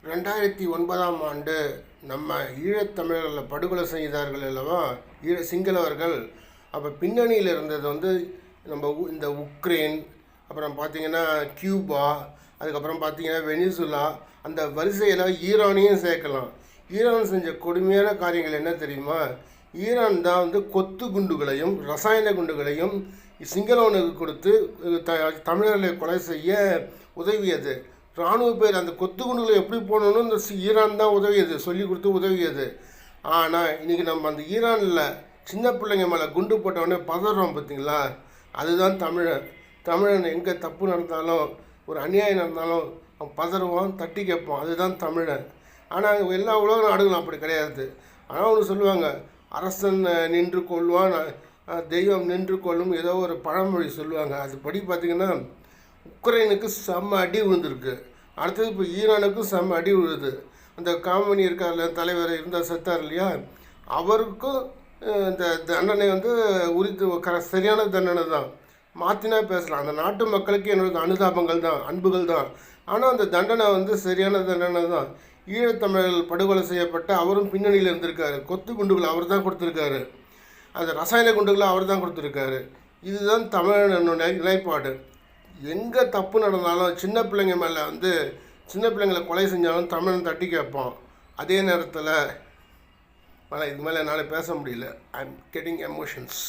2009ஆம் ஆண்டு நம்ம ஈழத்தமிழர்களை படுகொலை செய்தார்கள் அல்லவா சிங்களவர்கள். அப்போ பின்னணியில் இருந்தது வந்து நம்ம இந்த உக்ரைன், அப்புறம் பார்த்திங்கன்னா கியூபா, அதுக்கப்புறம் பார்த்திங்கன்னா வெனிசுலா, அந்த வரிசையில் ஈரானையும் சேர்க்கலாம். ஈரான் செஞ்ச கொடுமையான காரியங்கள் என்ன தெரியுமா? ஈரான் தான் வந்து கொத்து குண்டுகளையும் ரசாயன குண்டுகளையும் சிங்களவனுக்கு கொடுத்து தமிழர்களை கொலை செய்ய உதவியது. இராணுவ பேர் அந்த கொத்து குண்டுகளை எப்படி போடணும்னு இந்த ஈரான் தான் உதவியது, சொல்லி கொடுத்து உதவியது. ஆனால் இன்றைக்கி நம்ம அந்த ஈரானில் சின்ன பிள்ளைங்க மேலே குண்டு போட்டவொடனே பதறோம் பார்த்தீங்களா? அதுதான் தமிழன். தமிழன் எங்கே தப்பு நடந்தாலும் ஒரு அநியாயம் நடந்தாலும் அவன் பதறுவான், தட்டி கேட்பான். அதுதான் தமிழன். ஆனால் எல்லா உலக நாடுகளும் அப்படி கிடையாது. ஆனால் ஒன்று சொல்லுவாங்க, அரசன் நின்று கொள்வான், தெய்வம் நின்று கொள்ளும், ஏதோ ஒரு பழமொழி சொல்லுவாங்க. அதுபடி பார்த்திங்கன்னா உக்ரைனுக்கு செம்ம அடி விழுந்திருக்கு. அடுத்தது இப்போ ஈரானுக்கும் செம்ம அடி விழுது. அந்த காமனி இருக்கார்ல, தலைவர் இருந்தால் செத்தார் இல்லையா, அவருக்கும் இந்த தண்டனை வந்து சரியான தண்டனை தான். மாற்றினா பேசலாம். அந்த நாட்டு மக்களுக்கு என்னோட அனுதாபங்கள் தான், அன்புகள் தான். ஆனால் அந்த தண்டனை வந்து சரியான தண்டனை தான். ஈழத்தமிழர்கள் படுகொலை செய்யப்பட்ட அவரும் பின்னணியில் இருந்திருக்காரு. கொத்து குண்டுகள் அவர் தான் கொடுத்துருக்காரு, அந்த ரசாயன குண்டுகளை அவர் தான் கொடுத்துருக்காரு. இதுதான் தமிழனோட நிலைப்பாடு. எங்கே தப்பு நடந்தாலும் சின்ன பிள்ளைங்க மேலே வந்து சின்ன பிள்ளைங்களை கொலை செஞ்சாலும் தமிழன் தட்டி கேட்பான். அதே நேரத்தில் இது மேலே என்னால் பேச முடியல. I am getting emotions.